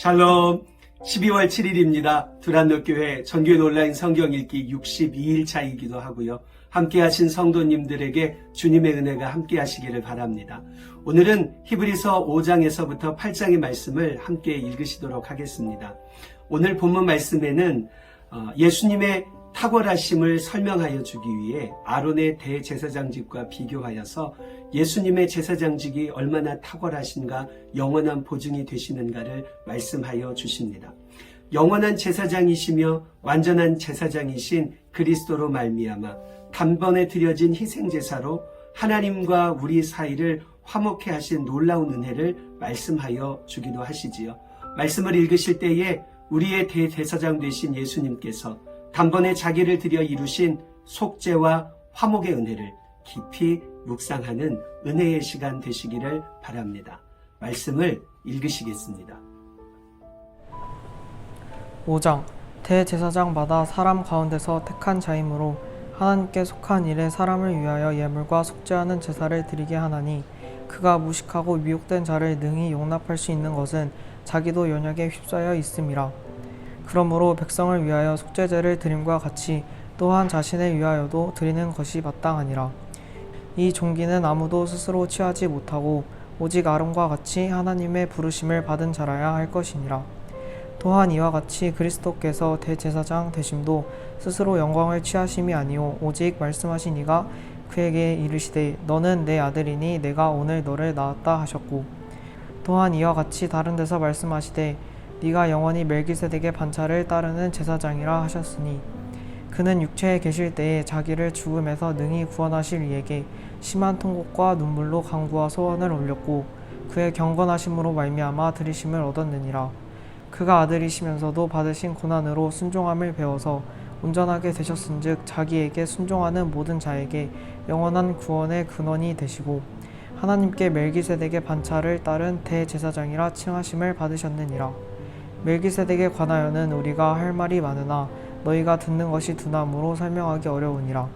샬롬, 12월 7일입니다. 두란노교회 정규 온라인 성경 읽기 62일차이기도 하고요. 함께 하신 성도님들에게 주님의 은혜가 함께 하시기를 바랍니다. 오늘은 히브리서 5장에서부터 8장의 말씀을 함께 읽으시도록 하겠습니다. 오늘 본문 말씀에는 예수님의 탁월하심을 설명하여 주기 위해 아론의 대제사장직과 비교하여서 예수님의 제사장직이 얼마나 탁월하신가, 영원한 보증이 되시는가를 말씀하여 주십니다. 영원한 제사장이시며 완전한 제사장이신 그리스도로 말미암아 단번에 드려진 희생제사로 하나님과 우리 사이를 화목케 하신 놀라운 은혜를 말씀하여 주기도 하시지요. 말씀을 읽으실 때에 우리의 대제사장 되신 예수님께서 단번에 자기를 드려 이루신 속죄와 화목의 은혜를 깊이 묵상하는 은혜의 시간 되시기를 바랍니다. 말씀을 읽으시겠습니다. 5장 대제사장마다 사람 가운데서 택한 자이므로 하나님께 속한 일에 사람을 위하여 예물과 속죄하는 제사를 드리게 하나니 그가 무식하고 미혹된 자를 능히 용납할 수 있는 것은 자기도 연약에 휩싸여 있음이라. 그러므로 백성을 위하여 속죄제를 드림과 같이 또한 자신을 위하여도 드리는 것이 마땅하니라. 이 종기는 아무도 스스로 취하지 못하고 오직 아론과 같이 하나님의 부르심을 받은 자라야 할 것이니라. 또한 이와 같이 그리스도께서 대제사장 되심도 스스로 영광을 취하심이 아니오 오직 말씀하신 이가 그에게 이르시되 너는 내 아들이니 내가 오늘 너를 낳았다 하셨고, 또한 이와 같이 다른 데서 말씀하시되 네가 영원히 멜기세덱의 반차를 따르는 제사장이라 하셨으니, 그는 육체에 계실 때에 자기를 죽음에서 능히 구원하실 이에게 심한 통곡과 눈물로 간구와 소원을 올렸고 그의 경건하심으로 말미암아 들으심을 얻었느니라. 그가 아들이시면서도 받으신 고난으로 순종함을 배워서 온전하게 되셨은즉 자기에게 순종하는 모든 자에게 영원한 구원의 근원이 되시고 하나님께 멜기세덱의 반차를 따른 대제사장이라 칭하심을 받으셨느니라. 멜기세덱에 관하여는 우리가 할 말이 많으나 너희가 듣는 것이 두나무로 설명하기 어려우니라.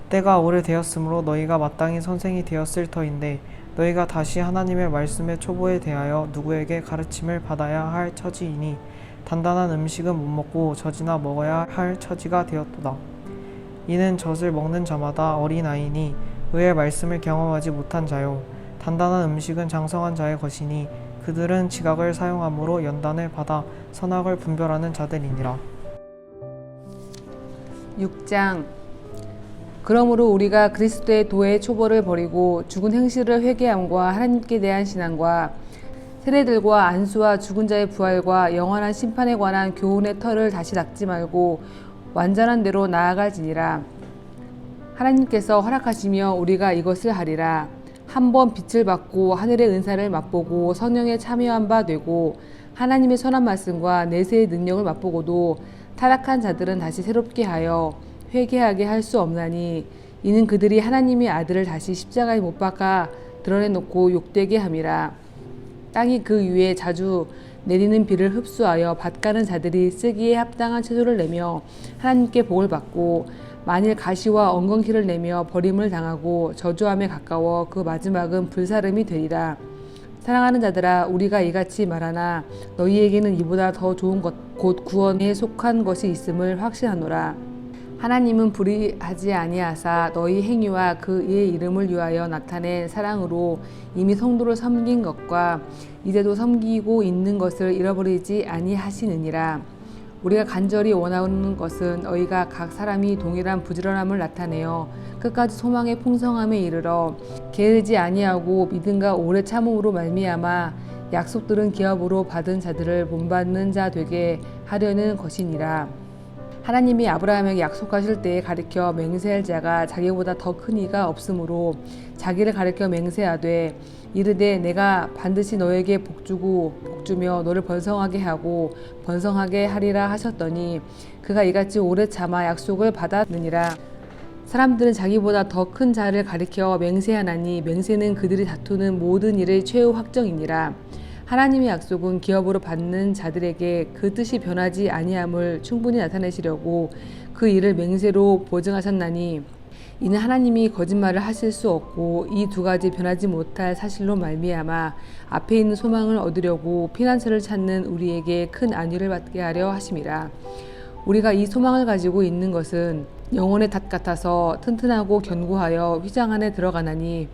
때가 오래되었으므로 너희가 마땅히 선생이 되었을 터인데 너희가 다시 하나님의 말씀의 초보에 대하여 누구에게 가르침을 받아야 할 처지이니 단단한 음식은 못 먹고 젖이나 먹어야 할 처지가 되었도다. 이는 젖을 먹는 자마다 어린아이니 의의 말씀을 경험하지 못한 자요, 단단한 음식은 장성한 자의 것이니 그들은 지각을 사용함으로 연단을 받아 선악을 분별하는 자들이니라. 6장 그러므로 우리가 그리스도의 도의 초보를 버리고 죽은 행실을 회개함과 하나님께 대한 신앙과 세례들과 안수와 죽은 자의 부활과 영원한 심판에 관한 교훈의 털을 다시 닦지 말고 완전한 대로 나아갈지니라. 하나님께서 허락하시며 우리가 이것을 하리라. 한번 빛을 받고 하늘의 은사를 맛보고 성령에 참여한 바 되고 하나님의 선한 말씀과 내세의 능력을 맛보고도 타락한 자들은 다시 새롭게 하여 회개하게 할 수 없나니 이는 그들이 하나님의 아들을 다시 십자가에 못 박아 드러내놓고 욕되게 함이라. 땅이 그 위에 자주 내리는 비를 흡수하여 밭가는 자들이 쓰기에 합당한 채소를 내며 하나님께 복을 받고 만일 가시와 엉겅퀴를 내며 버림을 당하고 저주함에 가까워 그 마지막은 불사름이 되리라. 사랑하는 자들아, 우리가 이같이 말하나 너희에게는 이보다 더 좋은 것 곧 구원에 속한 것이 있음을 확신하노라. 하나님은 불의하지 아니하사 너희 행위와 그의 이름을 위하여 나타낸 사랑으로 이미 성도를 섬긴 것과 이제도 섬기고 있는 것을 잃어버리지 아니하시느니라. 우리가 간절히 원하는 것은 너희가 각 사람이 동일한 부지런함을 나타내어 끝까지 소망의 풍성함에 이르러 게으르지 아니하고 믿음과 오래 참음으로 말미암아 약속들은 기업으로 받은 자들을 본받는 자 되게 하려는 것이니라. 하나님이 아브라함에게 약속하실 때에 가리켜 맹세할 자가 자기보다 더 큰 이가 없으므로 자기를 가리켜 맹세하되 이르되 내가 반드시 너에게 복주고 복주며 너를 번성하게 하고 번성하게 하리라 하셨더니 그가 이같이 오래 참아 약속을 받았느니라. 사람들은 자기보다 더 큰 자를 가리켜 맹세하나니 맹세는 그들이 다투는 모든 일의 최후 확정이니라. 하나님의 약속은 기업으로 받는 자들에게 그 뜻이 변하지 아니함을 충분히 나타내시려고 그 일을 맹세로 보증하셨나니 이는 하나님이 거짓말을 하실 수 없고 이 두 가지 변하지 못할 사실로 말미암아 앞에 있는 소망을 얻으려고 피난처를 찾는 우리에게 큰 안위를 받게 하려 하심이라. 우리가 이 소망을 가지고 있는 것은 영혼의 닷 같아서 튼튼하고 견고하여 휘장 안에 들어가나니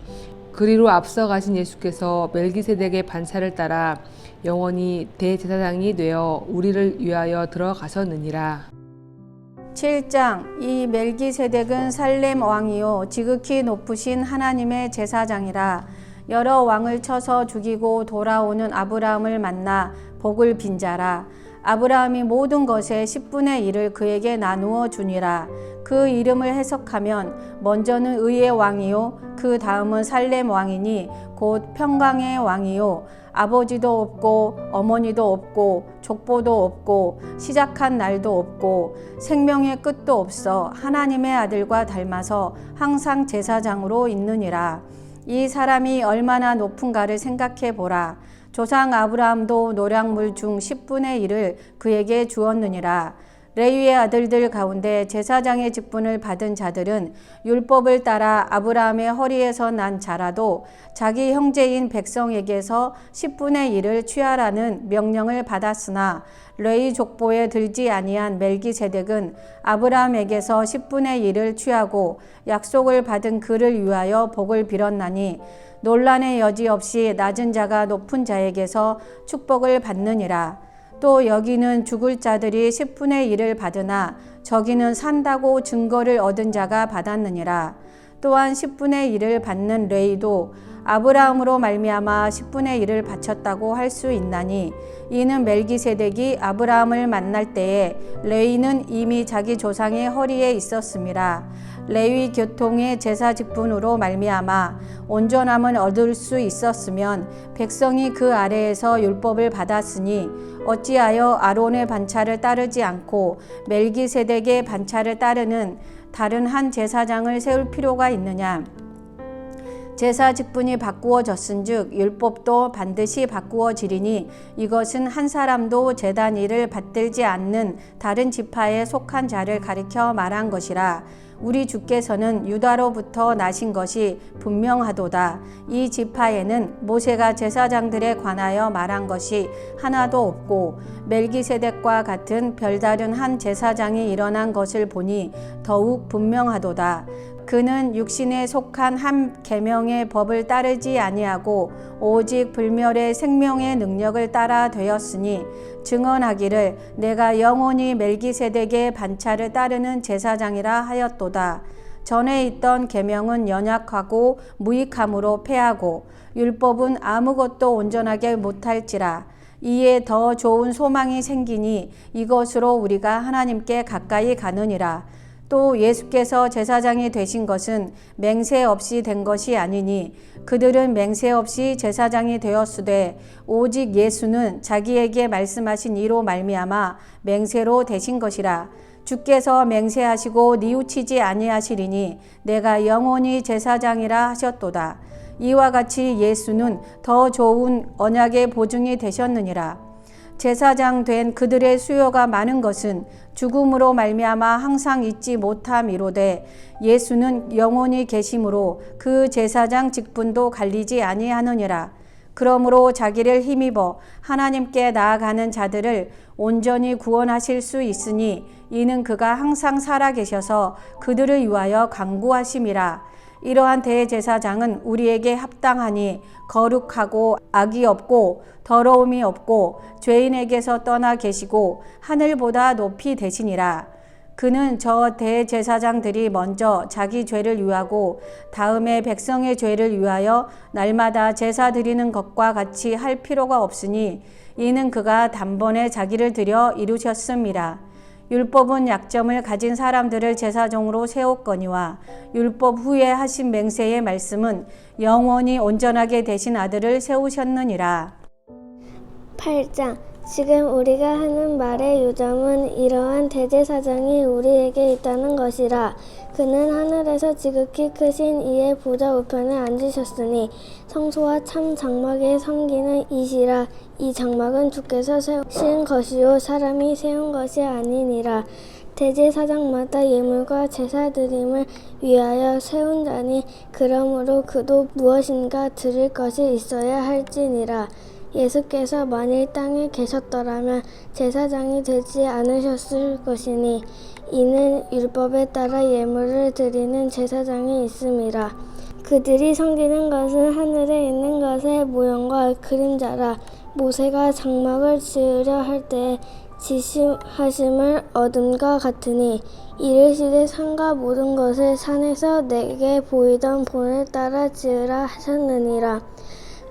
그리로 앞서 가신 예수께서 멜기세덱의 반차를 따라 영원히 대제사장이 되어 우리를 위하여 들어가셨느니라. 7장 이 멜기세덱은 살렘 왕이요 지극히 높으신 하나님의 제사장이라. 여러 왕을 쳐서 죽이고 돌아오는 아브라함을 만나 복을 빈 자라. 아브라함이 모든 것의 10분의 1을 그에게 나누어 주니라. 그 이름을 해석하면 먼저는 의의 왕이요 그 다음은 살렘 왕이니 곧 평강의 왕이요 아버지도 없고 어머니도 없고 족보도 없고 시작한 날도 없고 생명의 끝도 없어 하나님의 아들과 닮아서 항상 제사장으로 있느니라. 이 사람이 얼마나 높은가를 생각해 보라. 조상 아브라함도 노량물 중 10분의 1을 그에게 주었느니라. 레위의 아들들 가운데 제사장의 직분을 받은 자들은 율법을 따라 아브라함의 허리에서 난 자라도 자기 형제인 백성에게서 10분의 1을 취하라는 명령을 받았으나 레위 족보에 들지 아니한 멜기세덱은 아브라함에게서 10분의 1을 취하고 약속을 받은 그를 위하여 복을 빌었나니 논란의 여지 없이 낮은 자가 높은 자에게서 축복을 받느니라. 또 여기는 죽을 자들이 10분의 1을 받으나 저기는 산다고 증거를 얻은 자가 받았느니라. 또한 10분의 1을 받는 레위도 아브라함으로 말미암아 10분의 1을 바쳤다고 할 수 있나니 이는 멜기세덱이 아브라함을 만날 때에 레위는 이미 자기 조상의 허리에 있었음이라. 레위 교통의 제사 직분으로 말미암아 온전함을 얻을 수 있었으면 백성이 그 아래에서 율법을 받았으니 어찌하여 아론의 반차를 따르지 않고 멜기세덱의 반차를 따르는 다른 한 제사장을 세울 필요가 있느냐. 제사 직분이 바꾸어졌은즉 율법도 반드시 바꾸어지리니 이것은 한 사람도 제단 일을 받들지 않는 다른 지파에 속한 자를 가리켜 말한 것이라. 우리 주께서는 유다로부터 나신 것이 분명하도다. 이 지파에는 모세가 제사장들에 관하여 말한 것이 하나도 없고 멜기세덱과 같은 별다른 한 제사장이 일어난 것을 보니 더욱 분명하도다. 그는 육신에 속한 한 계명의 법을 따르지 아니하고 오직 불멸의 생명의 능력을 따라 되었으니 증언하기를 내가 영원히 멜기세덱의 반차를 따르는 제사장이라 하였도다. 전에 있던 계명은 연약하고 무익함으로 패하고 율법은 아무것도 온전하게 못할지라. 이에 더 좋은 소망이 생기니 이것으로 우리가 하나님께 가까이 가느니라. 또 예수께서 제사장이 되신 것은 맹세 없이 된 것이 아니니 그들은 맹세 없이 제사장이 되었으되 오직 예수는 자기에게 말씀하신 이로 말미암아 맹세로 되신 것이라. 주께서 맹세하시고 뉘우치지 아니하시리니 내가 영원히 제사장이라 하셨도다. 이와 같이 예수는 더 좋은 언약의 보증이 되셨느니라. 제사장 된 그들의 수요가 많은 것은 죽음으로 말미암아 항상 잊지 못함이로되 예수는 영원히 계심으로 그 제사장 직분도 갈리지 아니하느니라. 그러므로 자기를 힘입어 하나님께 나아가는 자들을 온전히 구원하실 수 있으니 이는 그가 항상 살아계셔서 그들을 위하여 간구하심이라. 이러한 대제사장은 우리에게 합당하니 거룩하고 악이 없고 더러움이 없고 죄인에게서 떠나 계시고 하늘보다 높이 되시니라. 그는 저 대제사장들이 먼저 자기 죄를 위하고 다음에 백성의 죄를 위하여 날마다 제사 드리는 것과 같이 할 필요가 없으니 이는 그가 단번에 자기를 드려 이루셨음이라. 율법은 약점을 가진 사람들을 제사장으로 세웠거니와 율법 후에 하신 맹세의 말씀은 영원히 온전하게 되신 아들을 세우셨느니라. 8장 지금 우리가 하는 말의 요점은 이러한 대제사장이 우리에게 있다는 것이라. 그는 하늘에서 지극히 크신 이의 보좌 우편에 앉으셨으니 성소와 참 장막에 섬기는 이시라. 이 장막은 주께서 세우신 것이요 사람이 세운 것이 아니니라. 대제사장마다 예물과 제사 드림을 위하여 세운 자니 그러므로 그도 무엇인가 드릴 것이 있어야 할지니라. 예수께서 만일 땅에 계셨더라면 제사장이 되지 않으셨을 것이니 이는 율법에 따라 예물을 드리는 제사장이 있음이라. 그들이 섬기는 것은 하늘에 있는 것의 모형과 그림자라. 모세가 장막을 지으려 할 때에 지시하심을 얻음과 같으니 이르시되 산과 모든 것을 산에서 내게 보이던 본을 따라 지으라 하셨느니라.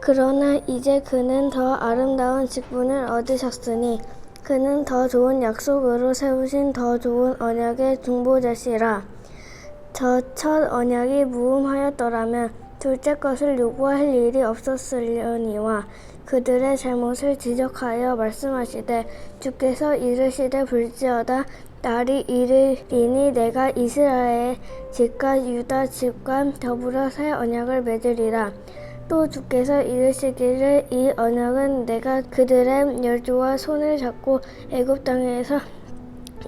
그러나 이제 그는 더 아름다운 직분을 얻으셨으니 그는 더 좋은 약속으로 세우신 더 좋은 언약의 중보자시라. 저 첫 언약이 무음하였더라면 둘째 것을 요구할 일이 없었으려니와 그들의 잘못을 지적하여 말씀하시되 주께서 이르시되 볼지어다 날이 이르리니 내가 이스라엘 집과 유다 집과 더불어 새 언약을 맺으리라. 또 주께서 이르시기를 이 언약은 내가 그들의 열조와 손을 잡고 애굽 땅에서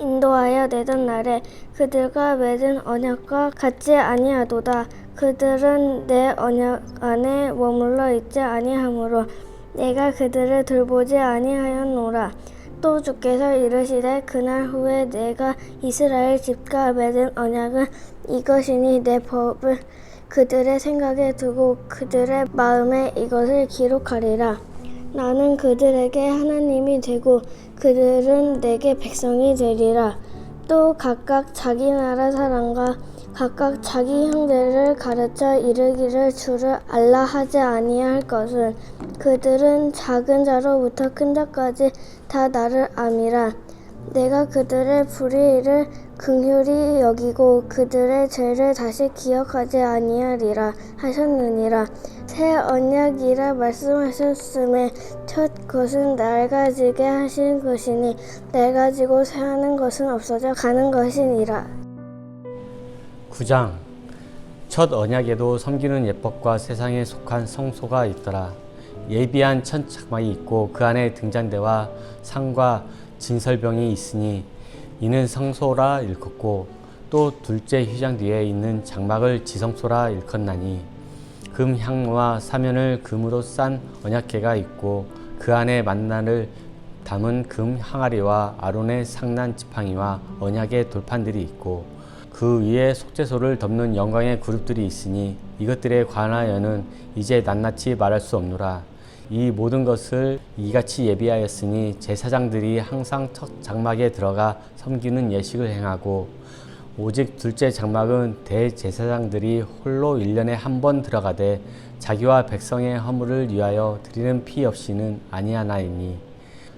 인도하여 내던 날에 그들과 맺은 언약과 같지 아니하도다. 그들은 내 언약 안에 머물러 있지 아니하므로 내가 그들을 돌보지 아니하였노라. 또 주께서 이르시되 그날 후에 내가 이스라엘 집과 맺은 언약은 이것이니 내 법을 그들의 생각에 두고 그들의 마음에 이것을 기록하리라. 나는 그들에게 하나님이 되고 그들은 내게 백성이 되리라. 또 각각 자기 나라 사람과 각각 자기 형제를 가르쳐 이르기를 주를 알라 하지 아니할 것은 그들은 작은 자로부터 큰 자까지 다 나를 암이라. 내가 그들의 불의를 긍휼히 여기고 그들의 죄를 다시 기억하지 아니하리라 하셨느니라. 새 언약이라 말씀하셨음에 첫 것은 낡아지게 하신 것이니 낡아지고 새하는 것은 없어져 가는 것이니라. 9장 첫 언약에도 섬기는 예법과 세상에 속한 성소가 있더라. 예비한 첫 장막이 있고 그 안에 등잔대와 상과 진설병이 있으니 이는 성소라 일컫고 또 둘째 휘장 뒤에 있는 장막을 지성소라 일컫나니 금향과 사면을 금으로 싼 언약궤가 있고 그 안에 만나를 담은 금 항아리와 아론의 상난 지팡이와 언약의 돌판들이 있고 그 위에 속죄소를 덮는 영광의 그룹들이 있으니 이것들에 관하여는 이제 낱낱이 말할 수 없노라. 이 모든 것을 이같이 예비하였으니 제사장들이 항상 첫 장막에 들어가 섬기는 예식을 행하고 오직 둘째 장막은 대제사장들이 홀로 1년에 한 번 들어가되 자기와 백성의 허물을 위하여 드리는 피 없이는 아니하나이니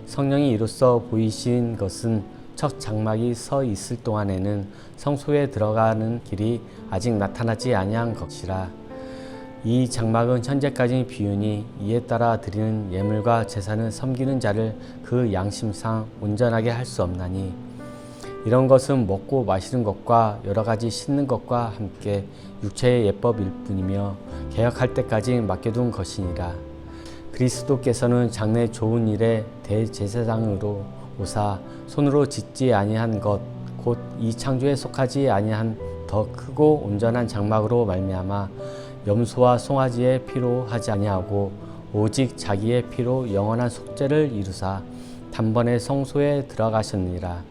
성령이 이로써 보이신 것은 첫 장막이 서 있을 동안에는 성소에 들어가는 길이 아직 나타나지 아니한 것이라. 이 장막은 현재까지 비유니 이에 따라 드리는 예물과 제사는 섬기는 자를 그 양심상 온전하게 할 수 없나니 이런 것은 먹고 마시는 것과 여러 가지 씻는 것과 함께 육체의 예법일 뿐이며 개혁할 때까지 맡겨둔 것이니라. 그리스도께서는 장래 좋은 일에 대제사장으로 오사 손으로 짓지 아니한 것 곧 이 창조에 속하지 아니한 더 크고 온전한 장막으로 말미암아 염소와 송아지의 피로 하지 아니하고 오직 자기의 피로 영원한 속죄를 이루사 단번에 성소에 들어가셨느니라.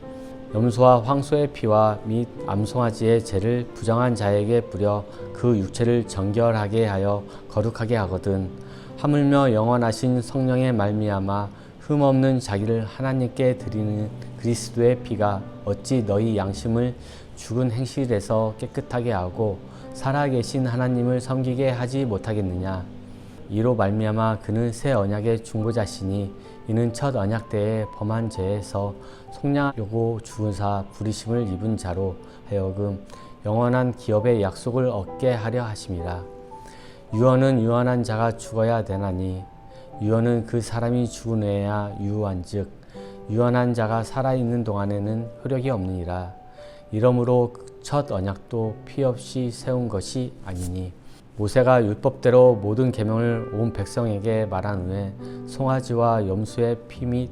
염소와 황소의 피와 및 암송아지의 죄를 부정한 자에게 뿌려 그 육체를 정결하게 하여 거룩하게 하거든 하물며 영원하신 성령의 말미암아 흠없는 자기를 하나님께 드리는 그리스도의 피가 어찌 너희 양심을 죽은 행실에서 깨끗하게 하고 살아계신 하나님을 섬기게 하지 못하겠느냐. 이로 말미암아 그는 새 언약의 중보자시니 이는 첫 언약 때에 범한 죄에서 속량하려고 죽으사 부르심을 입은 자로 하여금 영원한 기업의 약속을 얻게 하려 하심이라. 유언은 유언한 자가 죽어야 되나니 유언은 그 사람이 죽은 후에야 유효한즉 유언한 자가 살아있는 동안에는 효력이 없느니라. 이러므로 첫 언약도 피 없이 세운 것이 아니니 모세가 율법대로 모든 계명을 온 백성에게 말한 후에 송아지와 염소의 피 및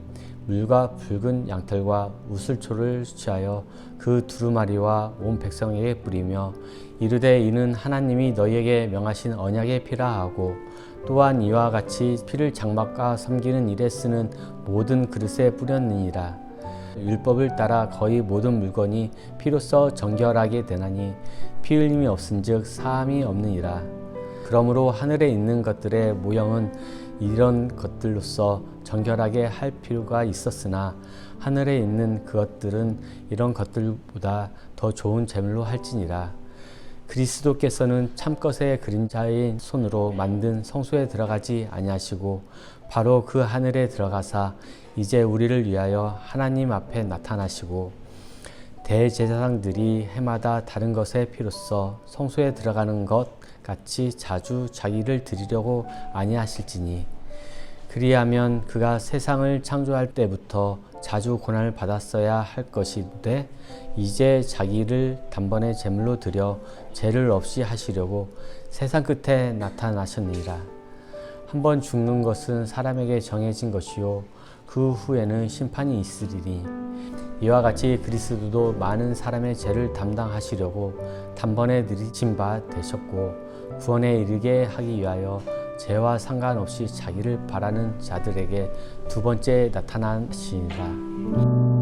물과 붉은 양털과 우슬초를 취하여 그 두루마리와 온 백성에게 뿌리며 이르되 이는 하나님이 너희에게 명하신 언약의 피라 하고 또한 이와 같이 피를 장막과 섬기는 일에 쓰는 모든 그릇에 뿌렸느니라. 율법을 따라 거의 모든 물건이 피로써 정결하게 되나니 피 흘림이 없은즉 사함이 없느니라. 그러므로 하늘에 있는 것들의 모형은 이런 것들로서 정결하게 할 필요가 있었으나 하늘에 있는 그것들은 이런 것들보다 더 좋은 제물로 할지니라. 그리스도께서는 참것의 그림자인 손으로 만든 성소에 들어가지 아니하시고 바로 그 하늘에 들어가사 이제 우리를 위하여 하나님 앞에 나타나시고 대제사장들이 해마다 다른 것의 피로써 성소에 들어가는 것 같이 자주 자기를 드리려고 아니하실지니 그리하면 그가 세상을 창조할 때부터 자주 고난을 받았어야 할 것인데 이제 자기를 단번에 제물로 드려 죄를 없이 하시려고 세상 끝에 나타나셨느니라. 한번 죽는 것은 사람에게 정해진 것이요 그 후에는 심판이 있으리니 이와 같이 그리스도도 많은 사람의 죄를 담당하시려고 단번에 들이신 바 되셨고 구원에 이르게 하기 위하여 죄와 상관없이 자기를 바라는 자들에게 두 번째 나타나시니라.